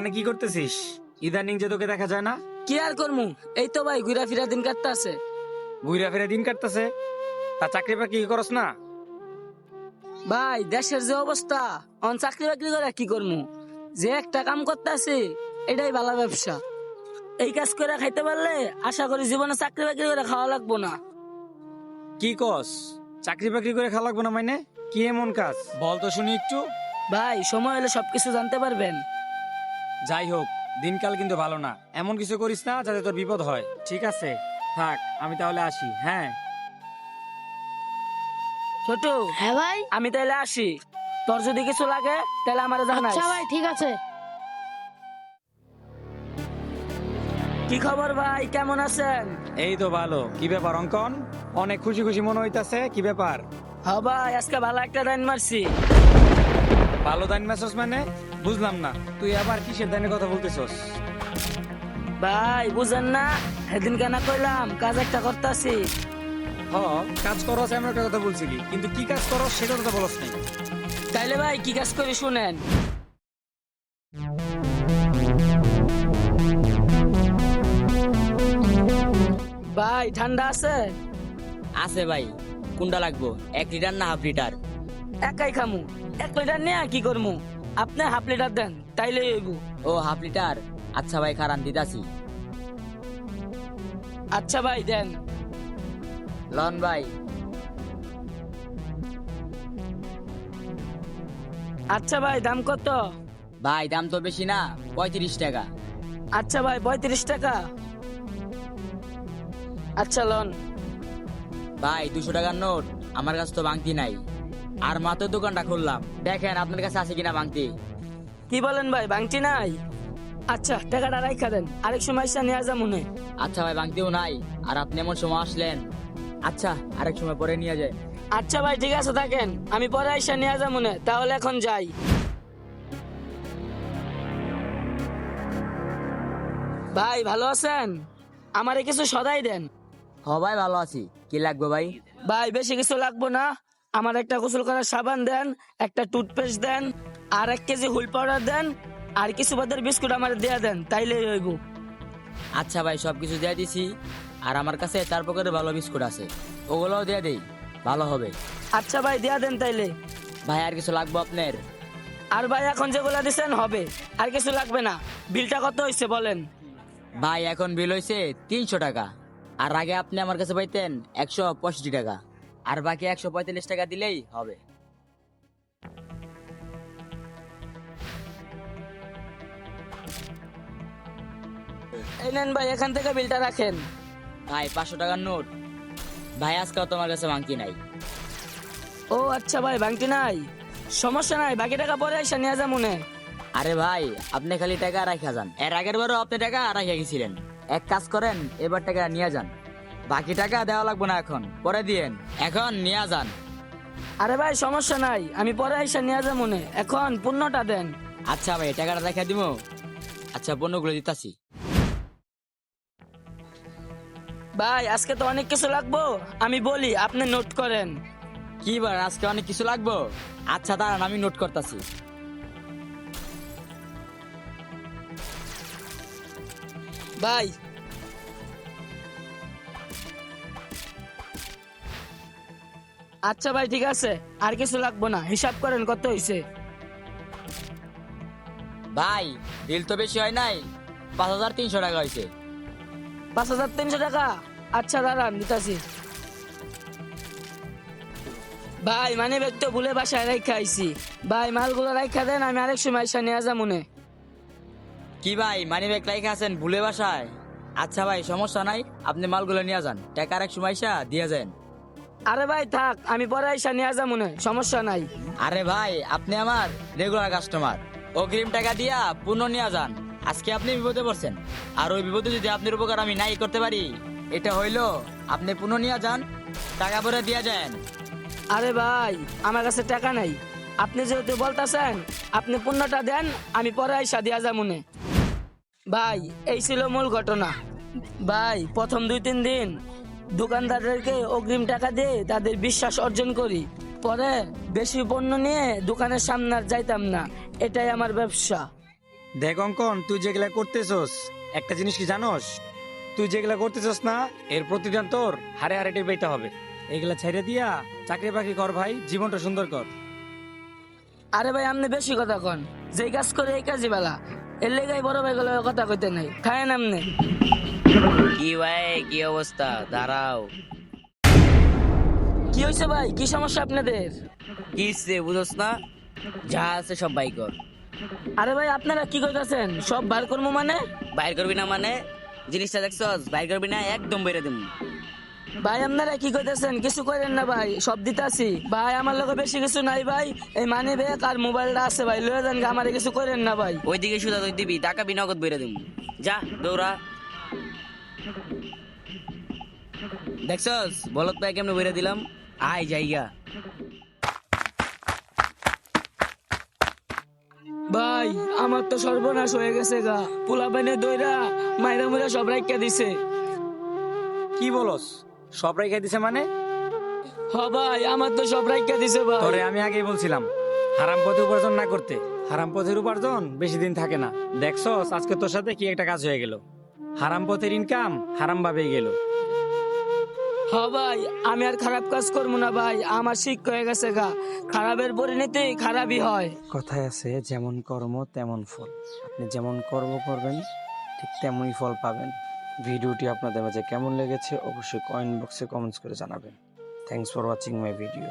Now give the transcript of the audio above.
এখানে কি করতেছিস? ইদানিং যে তোকে দেখা যায় না। কি আর করমু, এই তো ভাই ঘুরা ফিরা দিন কাটতে আছে। ঘুরা ফিরে দিন কাটতেছে, তা চাকরি বাকরি করস না? ভাই দেশের যে অবস্থা, অন চাকরি বাকরি করে কি করমু? যে একটা কাম করতে আছি এটাই ভালো ব্যবসা। এই কাজ করে খাইতে পারলে আশা করি জীবনে চাকরি বাকরি করে খাওয়া লাগবো না। কি কস? চাকরি বাকরি করে খাওয়া লাগবো না মানে? কি এমন কাজ বল তো শুনি একটু। ভাই সময় হলে সবকিছু জানতে পারবেন। যাই হোক, দিনকাল কিন্তু ভালো না, এমন কিছু করিস না যাতে তোর বিপদ হয়, ঠিক আছে? থাক, আমি তাহলে আসি। হ্যাঁ ছোট, হ্যাঁ ভাই। আমি তাহলে আসি। তোর যদি কিছু লাগে তাহলে আমার জানাই। আচ্ছা ভাই, ঠিক আছে। কি খবর ভাই, কেমন আছেন? এই তো ভালো। কি ব্যাপার অঙ্কন, অনেক খুশি খুশি মনে হইতাছে, কি ব্যাপার? হ ভাই, আজকে ভালো একটা দাইন মারছি। ভালো দাইন মেসেজ মানে? বুঝলাম না, তুই আবার কিসের দাইনের কথা বলতেছস? ভাই বুঝেন না, সেদিন কেন কইলাম কাজ একটা করতেছি। হ, কাজ করস এমন একটা কথা বলছি, কিন্তু কি কাজ করস সেটা তো বলস নাই। তাইলে ভাই কি কাজ করি শুনেন। ভাই ঠান্ডা আছে? আছে ভাই। কোনটা লাগবো, 1 লিটার না হাফ লিটার? একাই খামু, 1 লিটার নিয়ে কি করমু? আপনি হাফ লিটার দেন তাইলে হইব। ও হাফ লিটার, আচ্ছা ভাই খারান দিতাছি। আচ্ছা ভাই দেন। লন ভাই। আচ্ছা ভাই দাম কত? ভাই দাম তো বেশি না, 35 টাকা। আচ্ছা ভাই 35 টাকা। আচ্ছা লন। ভাই 200 টাকার নোট আমার কাছে তো ভাঙতি নাই, আর মাত্র দোকানটা খুললাম, দেখেন আপনার কাছে আছে কিনা ভাঙতি। কি বলেন ভাই, ভাঙটি নাই? আচ্ছা টাকাটা রাইখা দেন, আরেক সময় এসে নিয়ে যা মনে। আচ্ছা ভাই ভাঙতিও নাই, আর আপনি এমন সময় আসলেন, আচ্ছা আরেক সময় পরে নিয়ে যায়। আচ্ছা ভাই ঠিক আছে থাকেন, আমি পরে এসে নিয়ে যা মনে, তাহলে এখন যাই। ভাই ভালো আছেন? আমারে কিছু সদাই দেন। হ ভাই ভালো আছি, কি লাগবে ভাই? ভাই বেশি কিছু লাগবো না, আমার একটা গোসল করার সাবান দেন, একটা টুথপেস্ট দেন, আর 1 কেজি হুইল পাউডার দেন, আর কিছু বাদের বিস্কুট আমার দেয়া দেন, তাইলে হইব। আচ্ছা ভাই সবকিছু দিয়ে দিছি, আর আমার কাছে 4 প্রকারের ভালো বিস্কুট আছে, ওগুলোও দিয়ে দেই, ভালো হবে। আচ্ছা ভাই দেয়া দেন তাইলে। ভাই আর কিছু লাগবে আপনার? আর ভাই এখন যেগুলা দিছেন হবে, আর কিছু লাগবে না। বিলটা কত হয়েছে বলেন? ভাই এখন বিল হয়েছে 300 টাকা, আর আগে আপনি আমার কাছে পাইতেন 165 টাকা, আর বাকি 145 টাকা দিলেই হবে। এই নেন ভাই, এখান থেকে বিলটা রাখেন। ভাই 500 টাকার নোট। ভাই আজকাল তোমার কাছে ভাঙতি নাই। ও আচ্ছা ভাই, ভাঙতি নাই, সমস্যা নাই, বাকি টাকা পরে এসে নিয়ে যা মনে। আরে ভাই আপনি খালি টাকা রাখা যান, এর আগের বারও আপনি টাকা রাখা গেছিলেন। এক কাজ করেন, এবার টাকা নিয়ে যান, বাকি টাকা দেওয়া লাগবে না, এখন পরে দিয়েন, এখন নিয়ে যান। আরে ভাই সমস্যা নাই, আমি পরে এসে নিয়ে যা মনে, এখন পূর্ণটা দেন। আচ্ছা ভাই টাকাটা দেখা দিব। আচ্ছা পণ্যগুলো দিতাছি। ভাই আজকে তো অনেক কিছু লাগবো, আমি বলি আপনি নোট করেন। কি বার আজকে অনেক কিছু লাগবো? আচ্ছা দাঁড়ান আমি নোট করতেছি। ভাই আচ্ছা ভাই ঠিক আছে, আর কিছু লাগবো না, হিসাব করেন কত হয়েছে। ভাই বিল তো বেশি হয় নাই, 5300 টাকা হয়েছে। 5300 টাকা? আচ্ছা দাঁড়ান দিতাছি। ভাই মানে ব্যাগ তো ভুলে বাসায় রেখে আইছি, ভাই মালগুলো রাইখা দেন, আমি আরেক সময় এসে নিয়ে যা মনে। কি ভাই মানি ব্যাগ রাইখা আছেন ভুলে বাসায়? আচ্ছা ভাই সমস্যা নাই, আপনি মালগুলো নিয়ে যান, টাকা আরেক সময় এসে দিয়ে যান। আরে ভাই থাক, আমি পরে এসে নিয়ে যা মনে, সমস্যা নাই। আরে ভাই আপনি আমার রেগুলার কাস্টমার, অগ্রিম টাকা দিয়া পুনঃ নিয়ে যান। আজকে আপনি বিপদে পড়ছেন, আর ওই বিপদে যদি আপনার উপকার আমি নাই করতে পারি, এটা হইলো আপনি পুনঃ নিয়ে যান, টাকা পরে দিয়ে যান। আরে ভাই আমার কাছে টাকা নাই, আপনি যেহেতু বলতেছেন আপনি পণ্যটা দেন, আমি পরে আইসা দিয়া যা মনে। ভাই এই ছিল মূল ঘটনা। ভাই প্রথম 2-3 দিন দোকানদারদেরকে অগ্রিম টাকা দিয়ে তাদের বিশ্বাস অর্জন করি, পরে বেশি পণ্য নিয়ে দোকানের সামনে আর যাইতাম না, এটাই আমার ব্যবসা। দেখ অঙ্কন, তুই যেগুলা করতেছস একটা জিনিস কি জানোস? তুই যেগুলা করতেছস না, এর প্রতিদান তোর হারে হারে টের পেতে হবে। এগুলা ছেড়ে দিয়া চাকরি বাকরি কর ভাই, জীবনটা সুন্দর কর। আরে ভাই আপনি বেশি কথা কন, যেই কাজ করে এই কাজই বেলা। এর লেগাই বড় ভাই গুলো কথা কইতে নাই, খায়েন আপনি। কি ভাই, কি অবস্থা? দাঁড়াও। কি হয়েছে ভাই, কি সমস্যা আপনাদের? কি সে বুঝোস না? যা আছে সব বাই কর। আরে ভাই আপনারা কি কইতাছেন, সব বার করবো মানে? বাইর করবি না মানে? জিনিসটা দেখছস? বাইর করবি না, একদম বেরে দেবো। ভাই আপনারা কি কইতাছেন, কিছু করেন না ভাই, সব দিতাছি ভাই। আমার লগে বেশি কিছু নাই ভাই, এই মানি ব্যাগ আর মোবাইলটা আছে ভাই, লয়ে যান, আমারে কিছু করেন না ভাই। ওইদিকে সুদা তুই দিবি, টাকা বিনগদ বেরে দেবো। যা দৌড়া। দেখছস বলত পাই কেমনে বেরে দিলাম? আয় জায়গা। ভাই আমার তো সর্বনাশ হয়ে গেছে গা, পোলা পাইনে দইরা মাইরা মুইরা সব রাইখা দিছে। কি বলস? সব রেখে দিছে মানে? হ ভাই আমার তো সব রাইখা দিছে ভাই। তোরে আমি আগেই বলছিলাম হারাম পথে উপার্জন না করতে। হারাম পথের উপার্জন বেশি দিন থাকে না। দেখছস আজকে তোর সাথে কি একটা কাজ হয়ে গেল। হারাম পথের ইনকাম হারাম ভাবেই গেল। হ ভাই আমি আর খারাপ কাজ করবো না ভাই, আমার শিক্ষা হয়ে গেছে গা, খারাপের পরিণতি খারাপই হয়। কথায় আছে যেমন কর্ম তেমন ফল। আপনি যেমন কর্ম করবেন ঠিক তেমনই ফল পাবেন। ভিডিওটি আপনাদের মাঝে কেমন লেগেছে অবশ্যই কমেন্ট বক্সে কমেন্টস করে জানাবেন। Thanks for watching my video.